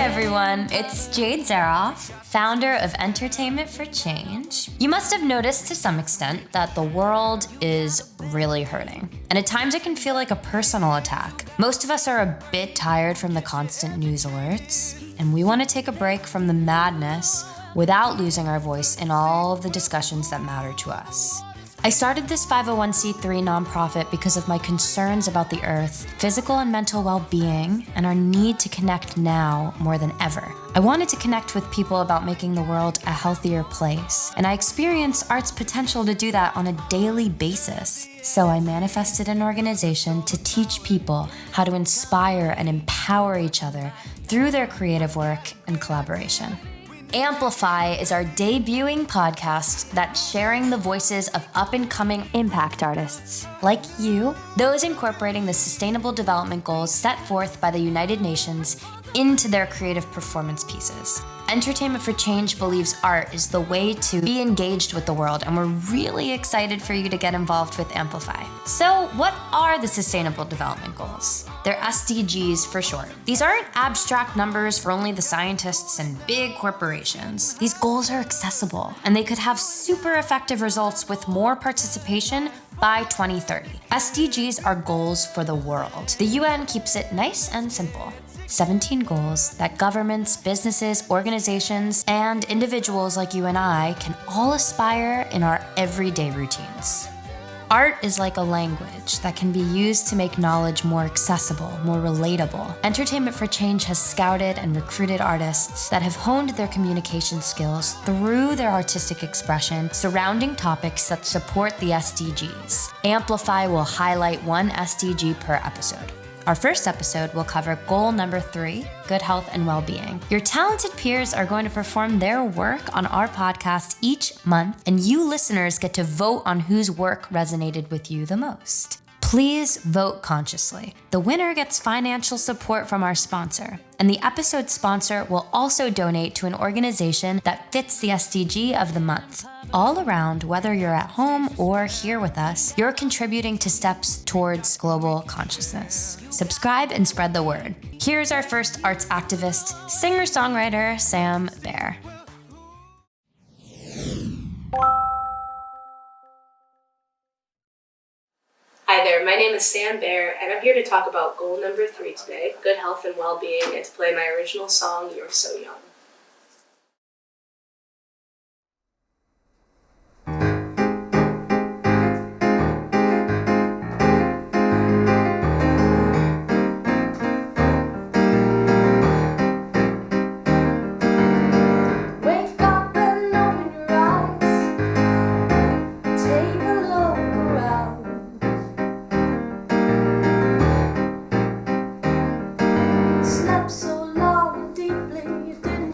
everyone, it's Jade Zaroff, founder of Entertainment for Change. You must have noticed to some extent that the world is really hurting. And at times it can feel like a personal attack. Most of us are a bit tired from the constant news alerts, and we want to take a break from the madness without losing our voice in all of the discussions that matter to us. I started this 501c3 nonprofit because of my concerns about the earth, physical and mental well-being, and our need to connect now more than ever. I wanted to connect with people about making the world a healthier place, and I experience art's potential to do that on a daily basis. So I manifested an organization to teach people how to inspire and empower each other through their creative work and collaboration. Amplify is our debuting podcast that's sharing the voices of up-and-coming impact artists like you, those incorporating the Sustainable Development Goals set forth by the United Nations into their creative performance pieces. Entertainment for Change believes art is the way to be engaged with the world, and we're really excited for you to get involved with Amplify. So, what are the Sustainable Development Goals? They're SDGs for short. These aren't abstract numbers for only the scientists and big corporations. These goals are accessible, and they could have super effective results with more participation by 2030. SDGs are goals for the world. The UN keeps it nice and simple. 17 goals that governments, businesses, organizations, and individuals like you and I can all aspire in our everyday routines. Art is like a language that can be used to make knowledge more accessible, more relatable. Entertainment for Change has scouted and recruited artists that have honed their communication skills through their artistic expression surrounding topics that support the SDGs. Amplify will highlight one SDG per episode. Our first episode will cover goal number 3, good health and well-being. Your talented peers are going to perform their work on our podcast each month, and you listeners get to vote on whose work resonated with you the most. Please vote consciously. The winner gets financial support from our sponsor, and the episode sponsor will also donate to an organization that fits the SDG of the month. All around, whether you're at home or here with us, you're contributing to steps towards global consciousness. Subscribe and spread the word. Here's our first arts activist, singer-songwriter Sam Behr. Hi there, my name is Sam Behr, and I'm here to talk about goal number 3 today, good health and well-being, and to play my original song, You're So Young. So long and deeply, you didn't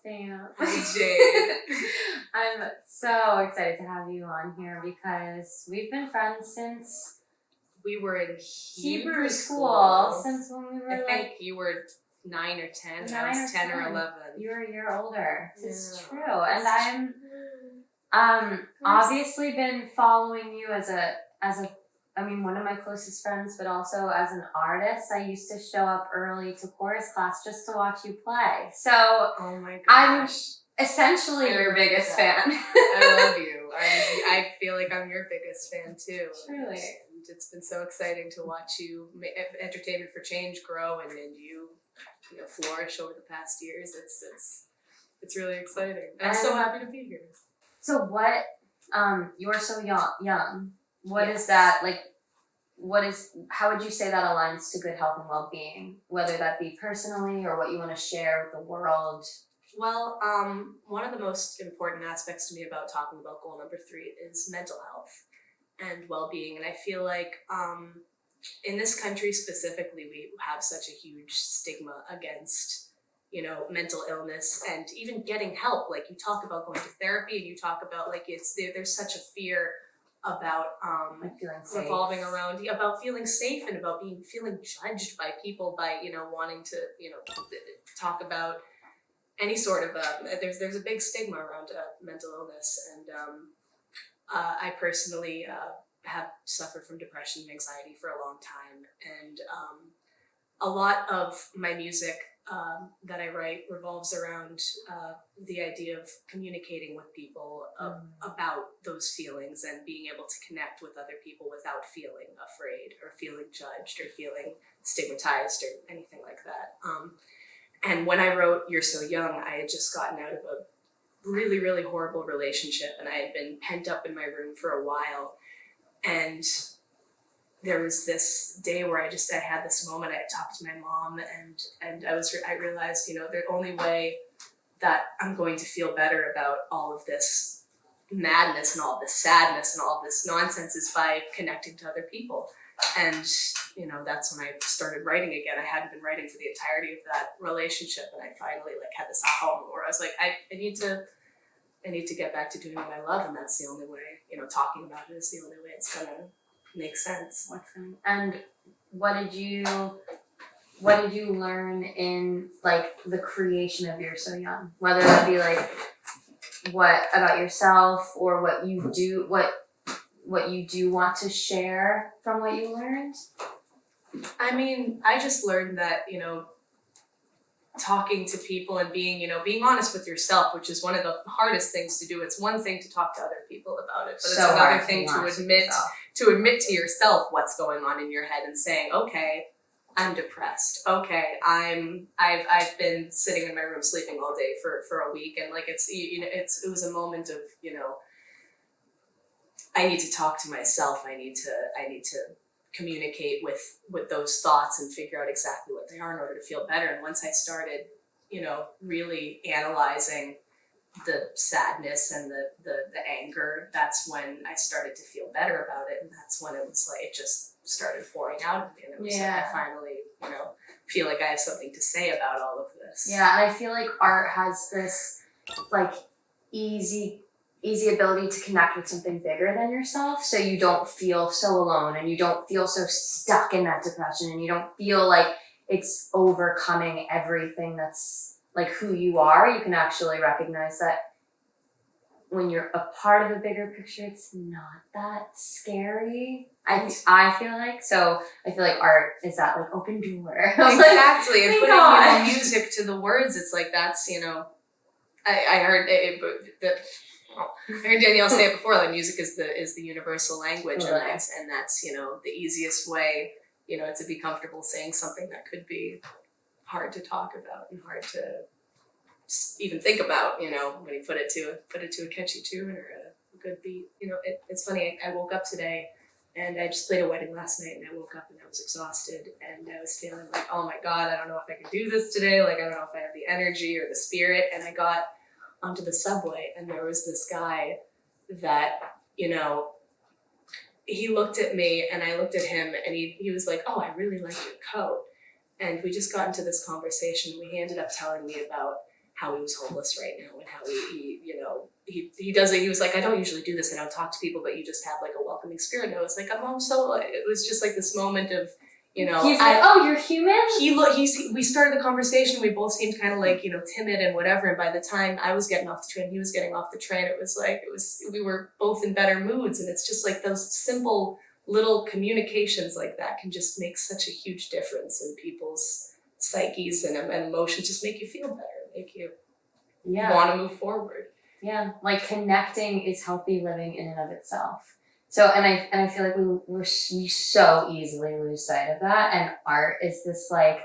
Sam. Hi, Jade. I'm so excited to have you on here because we've been friends since we were in Hebrew school. Since when we I were think you were 9 or 10, and I was 10 or 11. You were a year older. It's true. It's And I'm obviously been following you as one of my closest friends, but also as an artist. I used to show up early to chorus class just to watch you play. So oh my gosh. I'm essentially your biggest fan. I love you. I feel like I'm your biggest fan too. Truly. And it's been so exciting to watch you Entertainment for Change grow and you flourish over the past years. It's really exciting. I'm so happy to be here. So what, you're so young. What Yes. is that, like, how would you say that aligns to good health and well-being, whether that be personally or what you want to share with the world? Well, one of the most important aspects to me about talking about goal number 3 is mental health and well-being. And I feel like in this country specifically, we have such a huge stigma against mental illness and even getting help. Like, you talk about going to therapy and you talk about there's such a fear about Like feeling safe. revolving around about feeling safe and about feeling judged by people by wanting to talk about any sort of there's a big stigma around mental illness, and I personally have suffered from depression and anxiety for a long time, and a lot of my music that I write revolves around the idea of communicating with people about those feelings and being able to connect with other people without feeling afraid or feeling judged or feeling stigmatized or anything like that. And when I wrote You're So Young, I had just gotten out of a really, really horrible relationship, and I had been pent up in my room for a while. And there was this day where I had this moment. I talked to my mom, and I realized, the only way that I'm going to feel better about all of this madness and all of this sadness and all of this nonsense is by connecting to other people. And that's when I started writing again. I hadn't been writing for the entirety of that relationship, and I finally had this aha moment where I was like, I need to get back to doing what I love, and that's the only way. Talking about it is the only way it's gonna make sense. And what did you learn in the creation of You're So Young? Whether it be what about yourself or what you do want to share from what you learned? I mean, I just learned that, talking to people and being honest with yourself, which is one of the hardest things to do. It's one thing to talk to other people about it, but it's another thing to admit to yourself what's going on in your head and saying, okay, I'm depressed. Okay, I've been sitting in my room sleeping all day for a week, and it was a moment of, I need to talk to myself. I need to communicate with those thoughts and figure out exactly what they are in order to feel better. And once I started, really analyzing the sadness and the anger, that's when I started to feel better about it. And that's when it was it just started pouring out of me. And it was I finally, feel like I have something to say about all of this. Yeah, and I feel like art has this easy ability to connect with something bigger than yourself, so you don't feel so alone and you don't feel so stuck in that depression, and you don't feel like it's overcoming everything that's who you are. You can actually recognize that when you're a part of a bigger picture, it's not that scary. I feel like. So I feel like art is that open door. Exactly. And putting music to the words, it's that's, I heard I heard Danielle say it before, music is the universal language, and that's the easiest way, to be comfortable saying something that could be hard to talk about and hard to even think about, when you put it to a catchy tune or a good beat. It's funny, I woke up today and I just played a wedding last night, and I woke up and I was exhausted, and I was feeling oh my God, I don't know if I can do this today. I don't know if I have the energy or the spirit. And I got onto the subway, and there was this guy that, he looked at me and I looked at him, and he was like, oh, I really like your coat. And we just got into this conversation. He ended up telling me about how he was homeless right now and how he does it. He was like, I don't usually do this, and I don't talk to people, but you just have like a welcoming spirit. And I was like, it was just like this moment of, he's like, oh, you're human? We started the conversation, we both seemed kind of like, timid and whatever, and by the time I was getting off the train, he was getting off the train, we were both in better moods. And it's just like those simple little communications like that can just make such a huge difference in people's psyches and emotions, just make you feel better, make you want to move forward. Yeah, like connecting is healthy living in and of itself. So, and I feel like we so easily lose sight of that. And art is this like,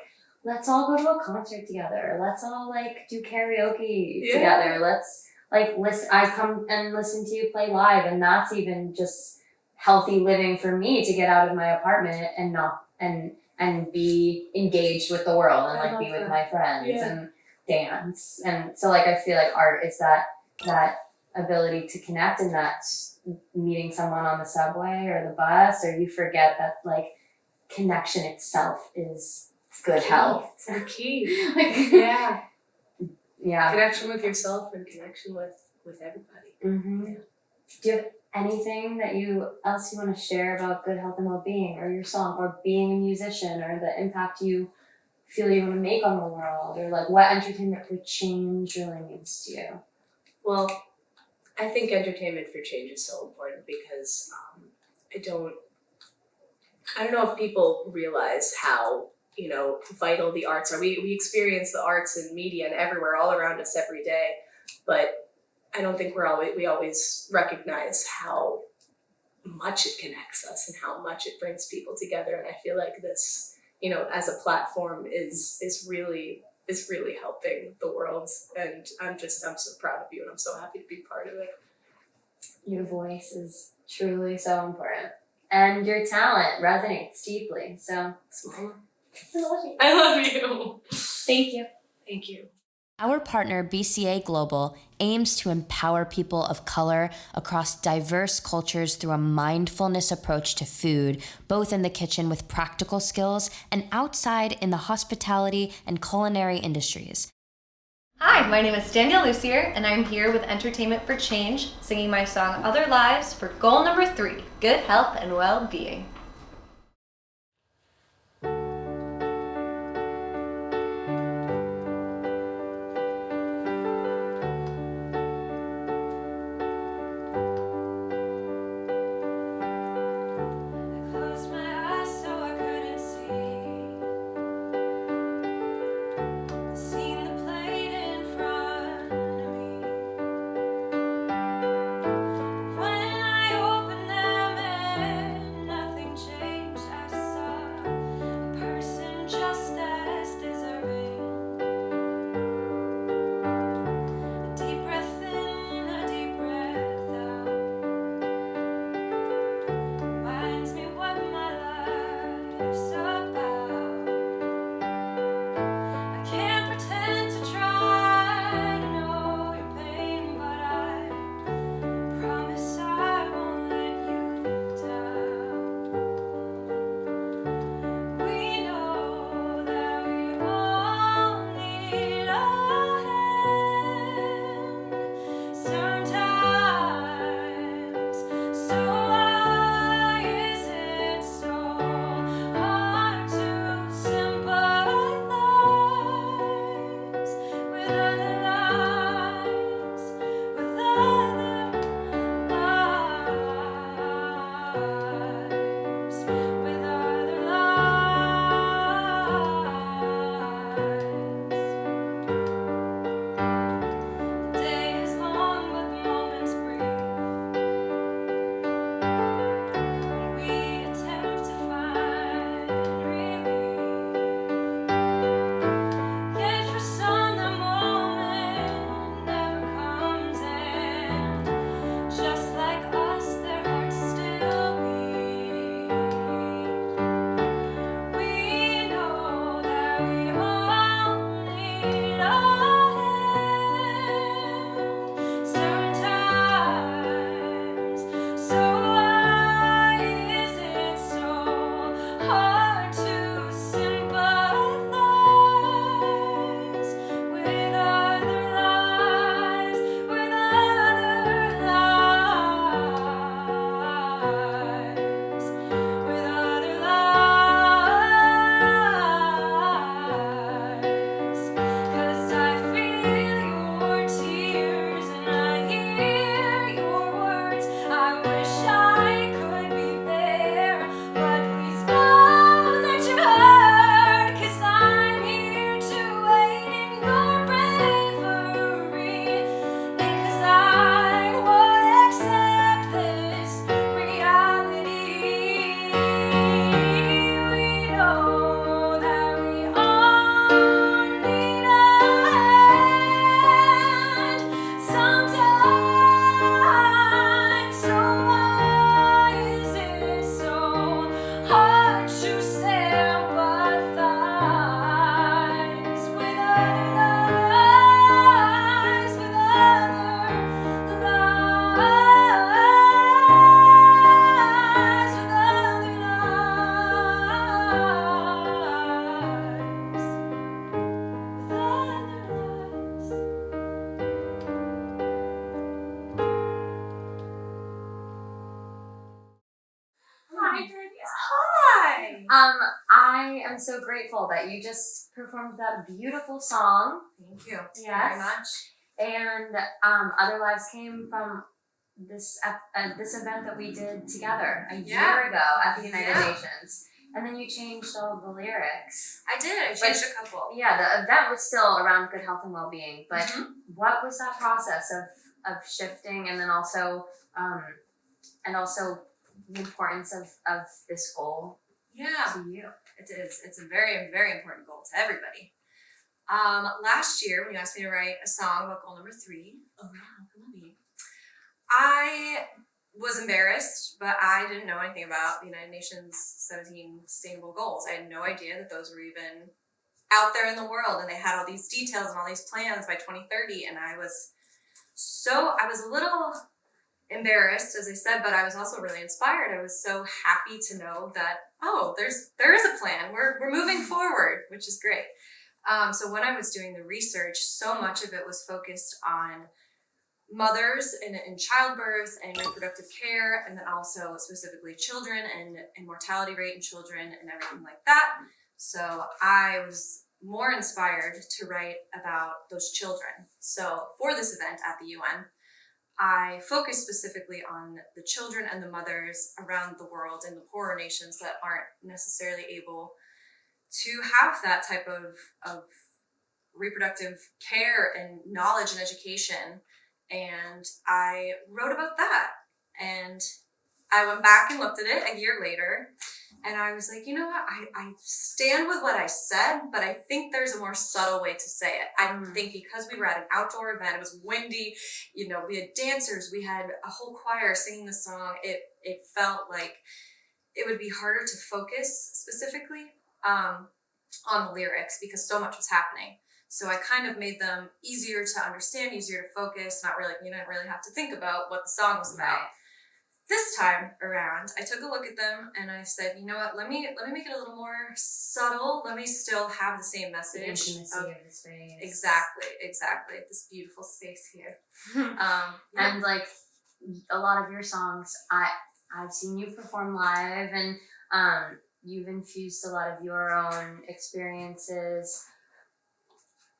let's all go to a concert together. Let's all like do karaoke together. Let's like listen. I come and listen to you play live, and that's even just healthy living for me to get out of my apartment and not and be engaged with the world and like be with my friends and dance. And so like I feel like art is that ability to connect, and that's meeting someone on the subway or the bus, or you forget that like connection itself is good health. It's the key. Yeah. Connection with yourself and connection with everybody. Mm-hmm. Yeah. Do you have anything that else you want to share about good health and well-being, or your song, or being a musician, or the impact you feel you want to make on the world, or like what entertainment for change really means to you? Well, I think entertainment for change is so important because I don't know if people realize how vital the arts are. We experience the arts in media and everywhere, all around us every day, but I don't think we always recognize how much it connects us and how much it brings people together. And I feel like this, as a platform is really helping the world. And I'm so proud of you, and I'm so happy to be part of it. Your voice is truly so important, and your talent resonates deeply. So I love you. Thank you. Thank you. Our partner, BCA Global, aims to empower people of color across diverse cultures through a mindfulness approach to food, both in the kitchen with practical skills and outside in the hospitality and culinary industries. Hi, my name is Danielle Lussier, and I'm here with Entertainment for Change, singing my song Other Lives for goal number 3, good health and well-being. Nothing am so grateful that you just performed that beautiful song. Thank you Yes. very much. And Other Lives came from this event that we did together a year ago at the United Nations. And then you changed all the lyrics. I did. I changed a couple. Yeah, the event was still around good health and well-being, but what was that process of shifting, and then also the importance of this goal to you? It is. It's a very, very important goal to everybody. Last year, when you asked me to write a song about goal number 3, I was embarrassed, but I didn't know anything about the United Nations 17 Sustainable Goals. I had no idea that those were even out there in the world, and they had all these details and all these plans by 2030, and I was a little embarrassed, as I said, but I was also really inspired. I was so happy to know that, there is a plan. We're moving forward, which is great. So when I was doing the research, so much of it was focused on mothers in childbirth and reproductive care, and then also specifically children and mortality rate in children and everything like that. So I was more inspired to write about those children. So for this event at the UN, I focused specifically on the children and the mothers around the world in the poorer nations that aren't necessarily able to have that type of reproductive care and knowledge and education. And I wrote about that. And I went back and looked at it a year later, and I was like, you know what? I stand with what I said, but I think there's a more subtle way to say it. I think because we were at an outdoor event, it was windy, we had dancers, we had a whole choir singing the song. It felt like it would be harder to focus specifically on the lyrics because so much was happening. So I kind of made them easier to understand, easier to focus, you didn't really have to think about what the song was about. Right. This time around, I took a look at them and I said, you know what, let me make it a little more subtle. Let me still have the same message. The intimacy of the space. Exactly. This beautiful space here. And like a lot of your songs, I've seen you perform live, and you've infused a lot of your own experiences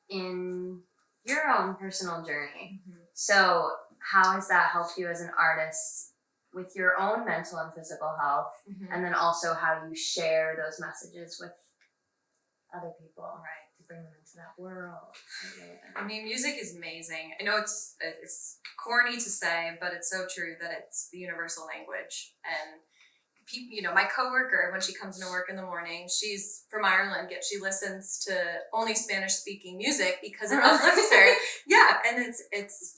in your own personal journey. So how has that helped you as an artist with your own mental and physical health, and then also how you share those messages with other people, right, to bring them into that world? I mean, music is amazing. I know it's corny to say, but it's so true that it's the universal language. And people, my coworker, when she comes into work in the morning, she's from Ireland, yet she listens to only Spanish-speaking music because it uplifts her. Yeah, and it's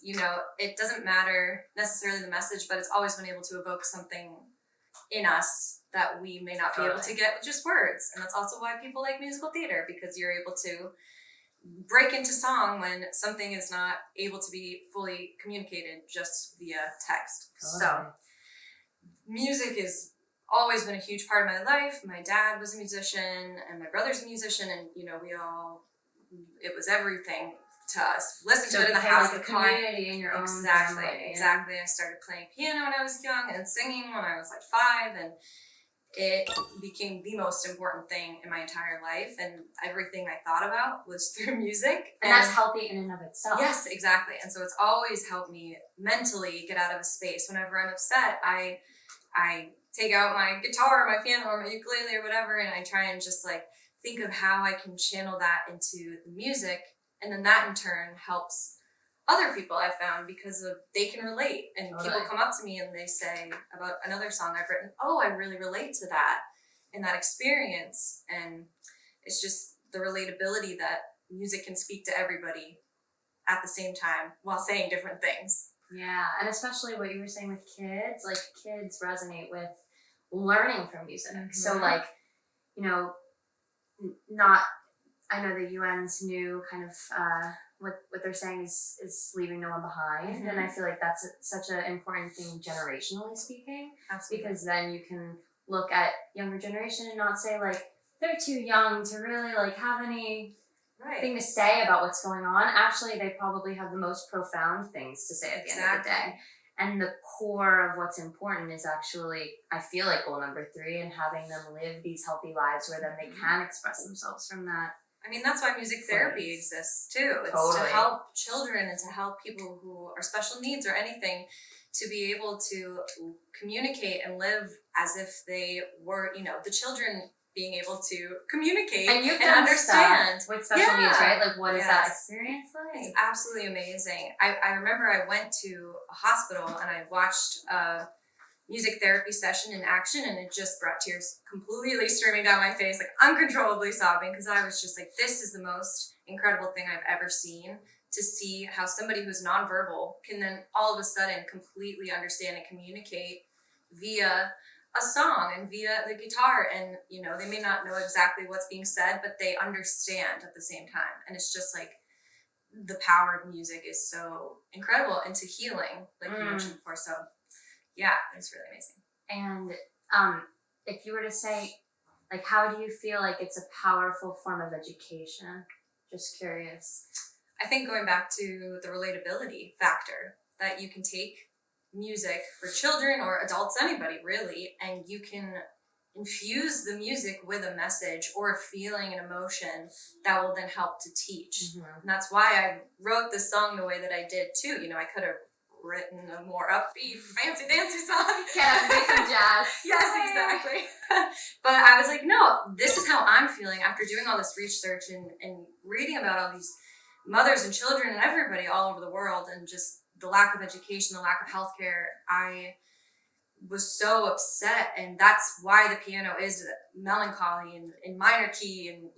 it doesn't matter necessarily the message, but it's always been able to evoke something in us that we may not be able to get with just words. And that's also why people like musical theater, because you're able to break into song when something is not able to be fully communicated just via text. So music is always been a huge part of my life. My dad was a musician and my brother's a musician, and it was everything to us. Listen to it in the house, like a community in your own family. Exactly. I started playing piano when I was young and singing when I was like 5, and it became the most important thing in my entire life, and everything I thought about was through music. And that's healthy in and of itself. Yes, exactly. And so it's always helped me mentally get out of a space. Whenever I'm upset, I take out my guitar or my piano or my ukulele or whatever, and I try and just think of how I can channel that into the music, and then that in turn helps other people, I found, because they can relate, and people come up to me and they say about another song I've written, I really relate to that and that experience. And it's just the relatability that music can speak to everybody at the same time while saying different things. Yeah, and especially what you were saying with kids, kids resonate with learning from music. So I know the UN's new kind of what they're saying is leaving no one behind, and I feel like that's such an important thing generationally speaking. Absolutely. Because then you can look at younger generation and not say they're too young to really have any thing to say about what's going on. Actually, they probably have the most profound things to say at the end of the day. And the core of what's important is actually, I feel like goal number 3, and having them live these healthy lives where then they can express themselves from that. I mean, that's why music therapy exists too. It's Totally. to help children and to help people who are special needs or anything to be able to communicate and live as if they were, the children being able to communicate and understand with special needs, right? Like, what is that experience like? It's absolutely amazing. I remember I went to a hospital and I watched a music therapy session in action, and it just brought tears completely streaming down my face, like uncontrollably sobbing, because I was just like, this is the most incredible thing I've ever seen, to see how somebody who's nonverbal can then all of a sudden completely understand and communicate via a song and via the guitar. And, they may not know exactly what's being said, but they understand at the same time. And it's just like, the power of music is so incredible into healing, like you mentioned before. So yeah, it's really amazing. And if you were to say, like, how do you feel like it's a powerful form of education? Just curious. I think going back to the relatability factor, that you can take music for children or adults, anybody really, and you can infuse the music with a message or a feeling and emotion that will then help to teach. And that's why I wrote this song the way that I did too. I could have written a more upbeat, fancy dancy song. Yeah, make some jazz. Yes, exactly. But I was like, no, this is how I'm feeling after doing all this research and reading about all these mothers and children and everybody all over the world, and just the lack of education, the lack of healthcare. I was so upset, and that's why the piano is melancholy and in minor key, and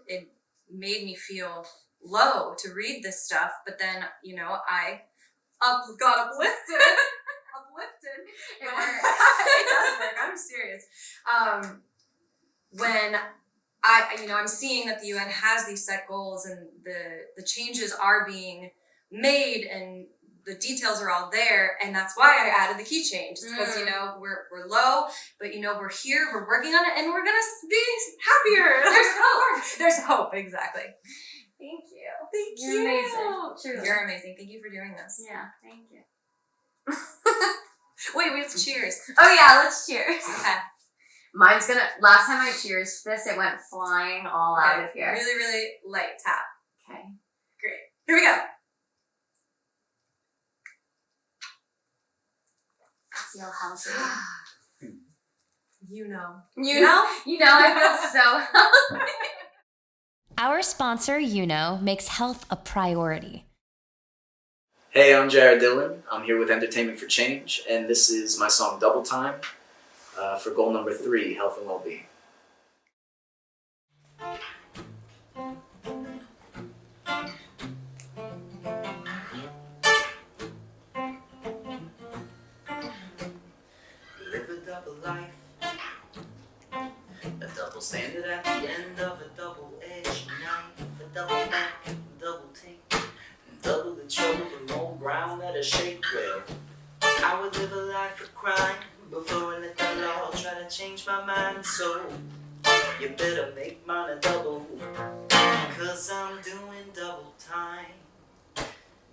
it made me feel low to read this stuff. But then I got uplifted. It works. It does work. I'm serious. When I'm seeing that the UN has these set goals, and the changes are being made, and the details are all there, and that's why I added the key change. It's because we're low, but we're here, we're working on it, and we're gonna be happier. There's hope. There's hope. Exactly. Thank you. Thank you. You're amazing. Truly. You're amazing. Thank you for doing this. Yeah, thank you. Wait, we have to cheers. Oh yeah, let's cheers. Okay. Mine's last time I cheers this, it went flying all out of here. Really, really light tap. Okay. Great. Here we go. Feel healthy. You know, I feel so healthy. Our sponsor, YUNO, makes health a priority. Hey, I'm Jared Dillon. I'm here with Entertainment for Change, and this is my song Double Time for goal number 3, health and well-being. Live a double life, a double standard at the end of a double-edged knife, a double back, double take, double the trouble, the more ground that I shake. Well, I would live a life of crime before I let the law try to change my mind. So you better make mine a double, 'cause I'm doing double time.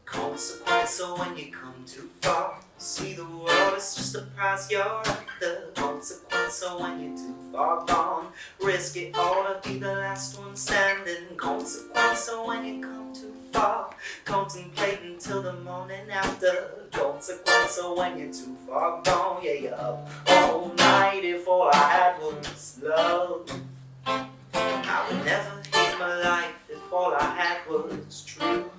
Consequence, so when you come too far, see the world is just a prize you're after. Consequence, so when you're too far gone, risk it all to be the last one standing. Consequence, so when you come too far, contemplate until the morning after. Consequence, so when you're too far gone, yeah, you're up all night if all I had was love. I would never hate my life if all I had was true.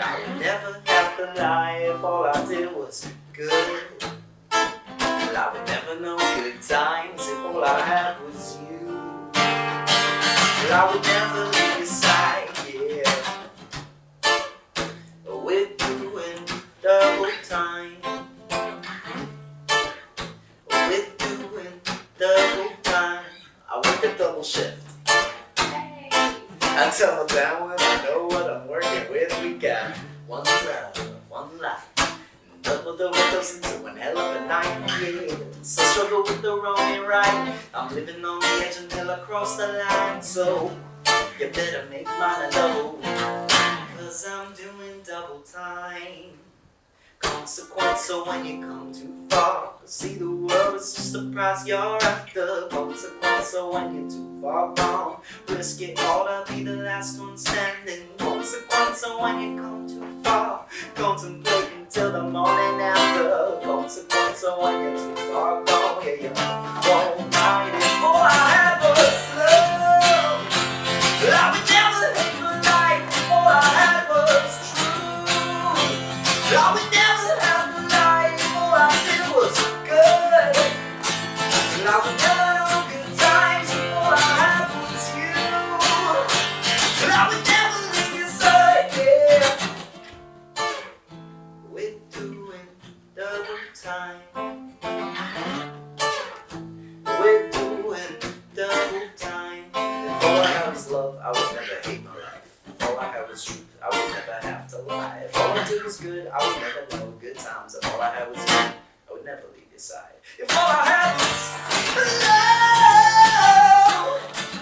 I would never have to lie if all I did was good. And I would never know good times if all I had was you. But I would never leave your side, yeah. We're doing double time. We're doing double time. I work a double shift. I tell them down when I know what I'm working with. We got one love, one life. Double the windows into one hell of a night, yeah. So struggle with the wrong and right. I'm living on the edge until I cross the line. So you better make mine a double, 'cause I'm doing double time. consequence. So when you come too far, see the world is just a prize you're after. Consequence. So when you're too far gone, risk it all to be the last one standing. Consequence. So when you come too far, contemplate until the morning after. Consequence. So when you're too far gone, yeah, you won't find it. All I have was love. I would never hate my life. All I had was true. I would never have the life. All I did was good. I would never know good times. All I had was you. I would never leave your side, yeah. We're doing double time. We're doing double time. If all I had was love, I would never hate my life. If all I had was truth, I would never have to lie. If all I did was good, I would never know good times. If all I had was you, I would never leave your side. If all I had was love,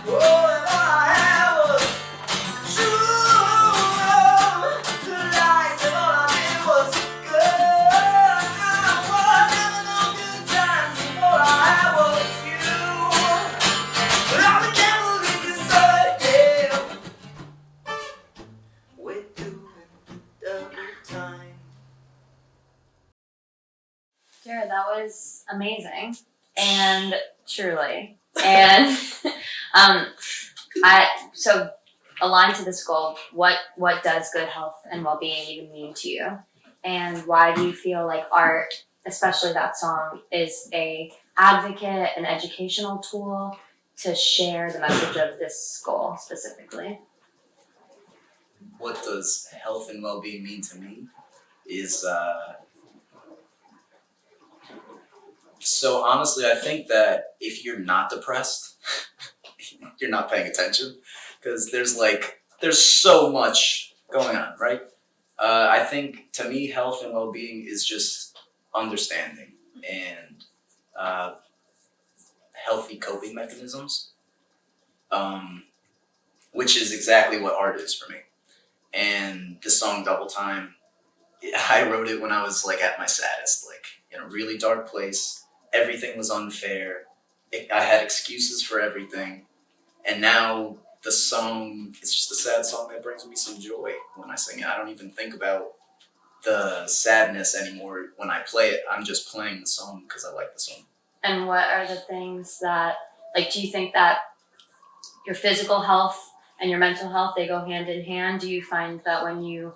oh, if all I had was true, the lies, if all I did was good, I would never know good times. If all I had was you, I would never leave your side, yeah. We're doing double time. Jared, that was amazing, and truly, and so aligned to this goal. What does good health and well-being even mean to you, and why do you feel like art, especially that song, is a advocate, an educational tool to share the message of this goal specifically? What does health and well-being mean to me is so honestly, I think that if you're not depressed, you're not paying attention, because there's so much going on, right? I think to me, health and well-being is just understanding and healthy coping mechanisms, which is exactly what art is for me. And the song Double Time, I wrote it when I was like at my saddest, like in a really dark place. Everything was unfair. I had excuses for everything. And now the song, it's just a sad song that brings me some joy when I sing it. I don't even think about the sadness anymore when I play it. I'm just playing the song because I like the song. And what are the things that, like, do you think that your physical health and your mental health, they go hand in hand? Do you find that when you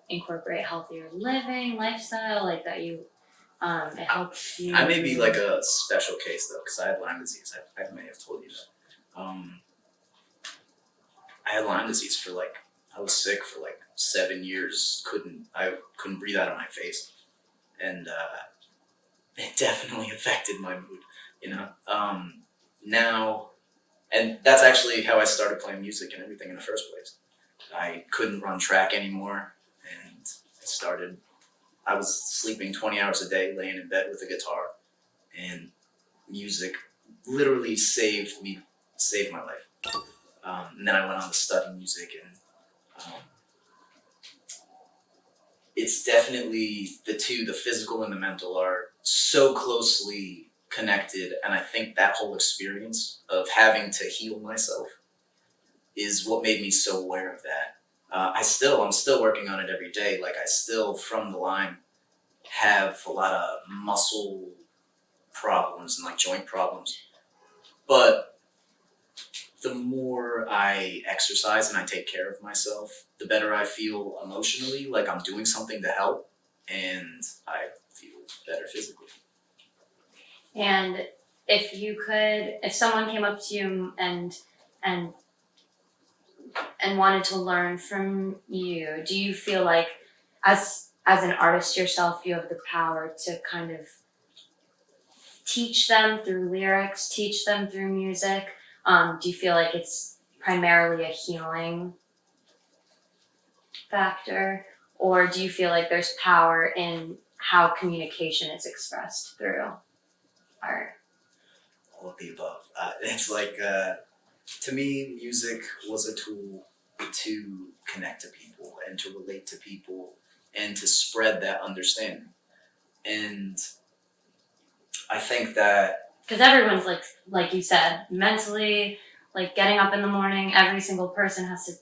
incorporate healthier living, lifestyle, like that you, it helps you? I may be like a special case though, because I had Lyme disease. I may have told you that. I had Lyme disease for I was sick for 7 years. I couldn't breathe out of my face. And it definitely affected my mood, you know? Now, and that's actually how I started playing music and everything in the first place. I couldn't run track anymore, and I was sleeping 20 hours a day, laying in bed with a guitar, and music literally saved my life. And then I went on to study music, and it's definitely the two, the physical and the mental, are so closely connected, and I think that whole experience of having to heal myself is what made me so aware of that. I'm still working on it every day. I still, from the Lyme, have a lot of muscle problems and joint problems. But the more I exercise and I take care of myself, the better I feel emotionally, like I'm doing something to help, and I feel better physically. And if someone came up to you and wanted to learn from you, do you feel like as an artist yourself, you have the power to kind of teach them through lyrics, teach them through music? Do you feel like it's primarily a healing factor, or do you feel like there's power in how communication is expressed through art? All of the above. It's to me, music was a tool to connect to people and to relate to people and to spread that understanding. And I think that because everyone's like you said, mentally, like getting up in the morning, every single person has to,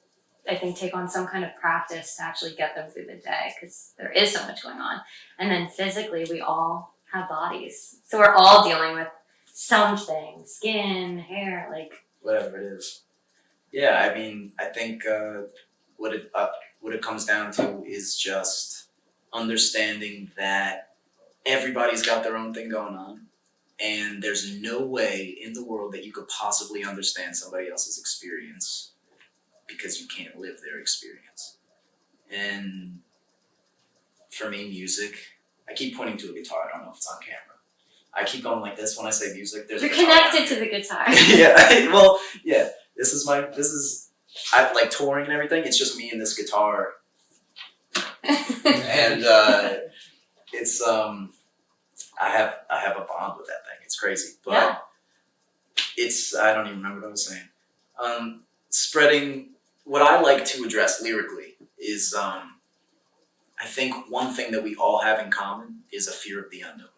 I think, take on some kind of practice to actually get them through the day, because there is so much going on. And then physically, we all have bodies, so we're all dealing with something, skin, hair, like whatever it is. Yeah, I mean, I think what it comes down to is just understanding that everybody's got their own thing going on, and there's no way in the world that you could possibly understand somebody else's experience because you can't live their experience. And for me, music, I keep pointing to a guitar. I don't know if it's on camera. I keep going like this when I say music. There's you're a guitar connected down to here. the guitar. Yeah, well, yeah. I like touring and everything. It's just me and this guitar, and it's I have a bond with that thing. It's crazy, but Yeah. it's I don't even remember what I was saying. Spreading what I like to address lyrically is I think one thing that we all have in common is a fear of the unknown,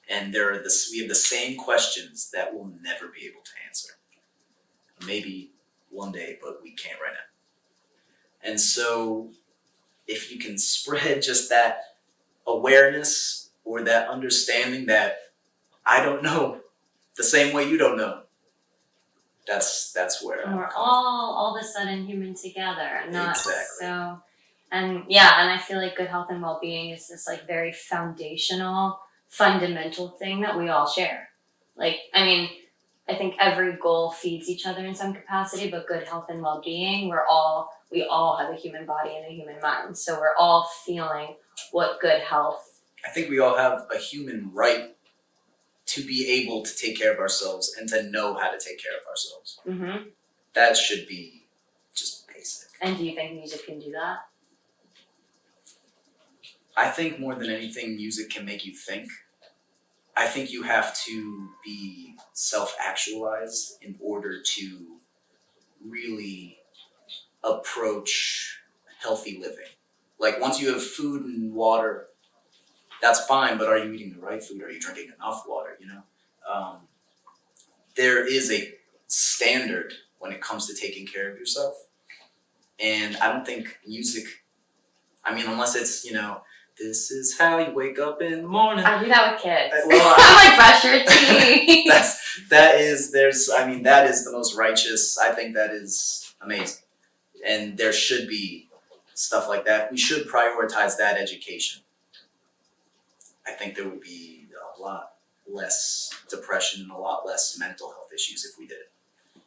and we have the same questions that we'll never be able to answer. Maybe one day, but we can't right now. And so if you can spread just that awareness or that understanding that I don't know the same way you don't know, that's where And I'm we're coming all of a sudden human together, not Exactly. so. And yeah, and I feel like good health and well-being is this like very foundational, fundamental thing that we all share. Like, I mean, I think every goal feeds each other in some capacity, but good health and well-being, we all have a human body and a human mind. So we're all feeling what good health. I think we all have a human right to be able to take care of ourselves and to know how to take care of ourselves. Mm-hmm. That should be just basic. And do you think music can do that? I think more than anything, music can make you think. I think you have to be self-actualized in order to really approach healthy living. Like, once you have food and water, that's fine, but are you eating the right food? Are you drinking enough water, you know? There is a standard when it comes to taking care of yourself. And I don't think music, I mean, unless it's, you know, this is how you wake up in the morning. I do that with kids. Well, I'm like, brush your teeth. that is the most righteous. I think that is amazing. And there should be stuff like that. We should prioritize that education. I think there would be a lot less depression and a lot less mental health issues if we did it.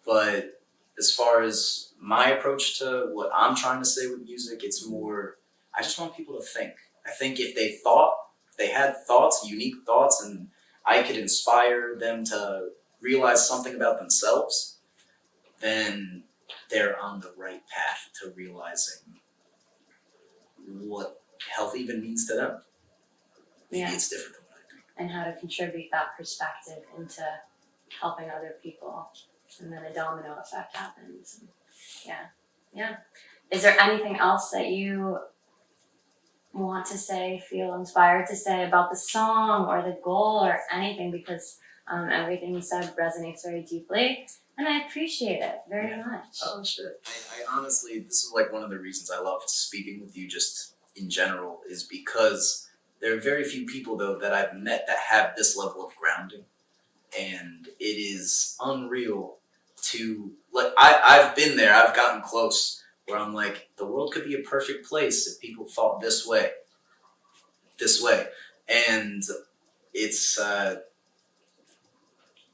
But as far as my approach to what I'm trying to say with music, it's more, I just want people to think. I think if they had thoughts, unique thoughts, and I could inspire them to realize something about themselves, then they're on the right path to realizing what health even means to them. Maybe Yeah. it's different than what I do. And how to contribute that perspective into helping other people. And then a domino effect happens. Yeah. Is there anything else that you want to say, feel inspired to say about the song or the goal or anything? Because everything you said resonates very deeply. And I appreciate it very much. Oh, shit. I honestly, this is like one of the reasons I love speaking with you just in general, is because there are very few people, though, that I've met that have this level of grounding. And it is unreal to, like, I've been there, I've gotten close, where I'm like, the world could be a perfect place if people thought this way. And it's,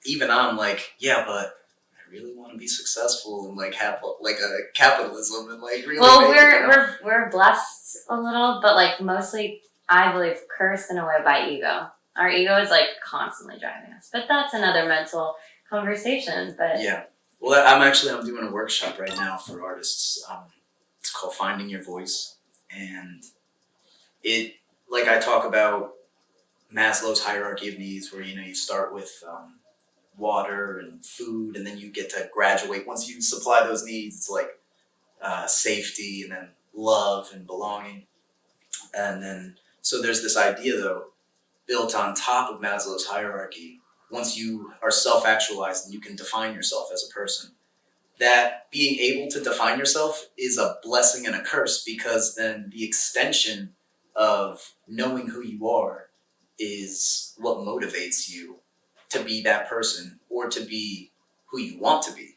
even I'm like, yeah, but I really want to be successful and like have like a capitalism and like really. Well, make it, you know? we're blessed a little, but like mostly, I believe, cursed in a way by ego. Our ego is like constantly driving us, but that's another mental conversation. But Yeah. Well, I'm doing a workshop right now for artists. It's called Finding Your Voice, and it, like, I talk about Maslow's hierarchy of needs, where, you know, you start with water and food, and then you get to graduate. Once you supply those needs, it's like safety, and then love and belonging. And then, so there's this idea though, built on top of Maslow's hierarchy, once you are self-actualized and you can define yourself as a person, that being able to define yourself is a blessing and a curse, because then the extension of knowing who you are is what motivates you to be that person or to be who you want to be.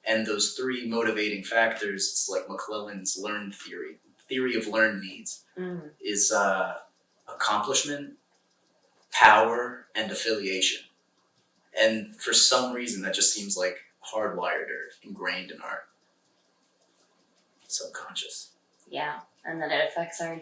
And those three motivating factors, it's like McClellan's learned theory of learned needs, is accomplishment, power, and affiliation. And for some reason, that just seems like hardwired or ingrained in our subconscious. Yeah, and then it affects our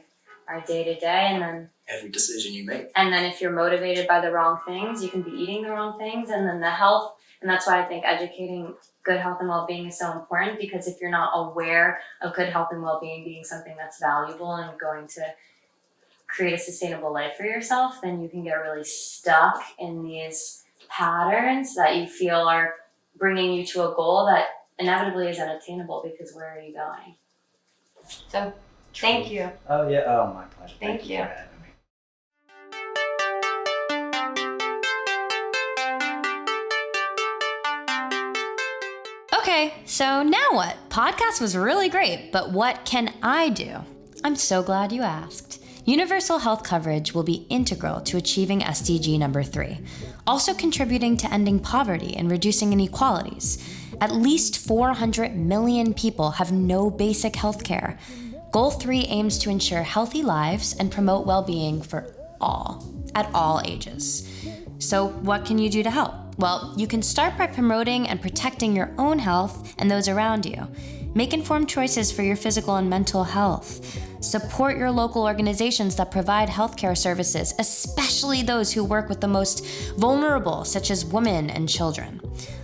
day-to-day, and then Every decision you make. and then if you're motivated by the wrong things, you can be eating the wrong things, and then the health, and that's why I think educating good health and well-being is so important, because if you're not aware of good health and well-being being something that's valuable and going to create a sustainable life for yourself, then you can get really stuck in these patterns that you feel are bringing you to a goal that inevitably is unattainable, because where are you going? So, thank you. Oh yeah, oh my pleasure. Thank you. For having me. Okay, so now what? Podcast was really great, but what can I do? I'm so glad you asked. Universal health coverage will be integral to achieving SDG number 3, also contributing to ending poverty and reducing inequalities. At least 400 million people have no basic health care. Goal 3 aims to ensure healthy lives and promote well-being for all, at all ages. So what can you do to help? Well, you can start by promoting and protecting your own health and those around you. Make informed choices for your physical and mental health. Support your local organizations that provide healthcare services, especially those who work with the most vulnerable, such as women and children.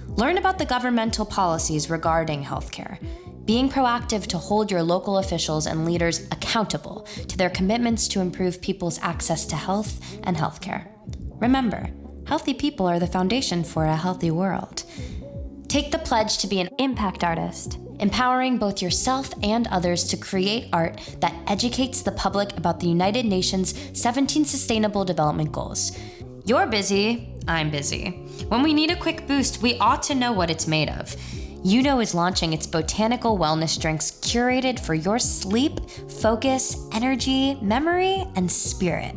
Learn about the governmental policies regarding healthcare. Being proactive to hold your local officials and leaders accountable to their commitments to improve people's access to health and healthcare. Remember, healthy people are the foundation for a healthy world. Take the pledge to be an impact artist, empowering both yourself and others to create art that educates the public about the United Nations 17 Sustainable Development Goals. You're busy, I'm busy. When we need a quick boost, we ought to know what it's made of. YUNO is launching its botanical wellness drinks curated for your sleep, focus, energy, memory, and spirit,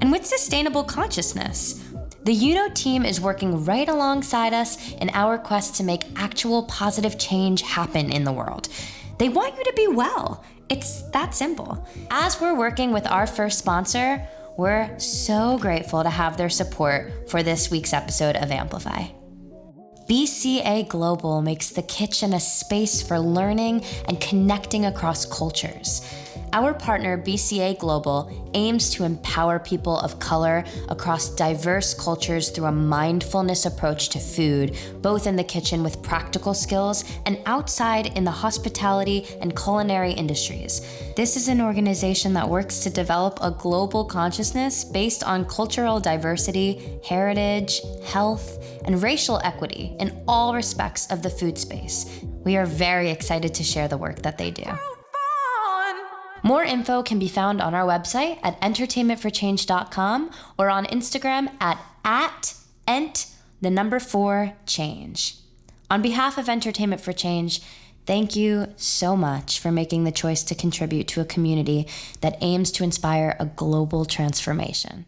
and with sustainable consciousness. The YUNO team is working right alongside us in our quest to make actual positive change happen in the world. They want you to be well. It's that simple. As we're working with our first sponsor, we're so grateful to have their support for this week's episode of Amplify. BCA Global makes the kitchen a space for learning and connecting across cultures. Our partner, BCA Global, aims to empower people of color across diverse cultures through a mindfulness approach to food, both in the kitchen with practical skills and outside in the hospitality and culinary industries. This is an organization that works to develop a global consciousness based on cultural diversity, heritage, health, and racial equity in all respects of the food space. We are very excited to share the work that they do. More info can be found on our website at entertainmentforchange.com or on Instagram at @ent4change. On behalf of Entertainment for Change, thank you so much for making the choice to contribute to a community that aims to inspire a global transformation.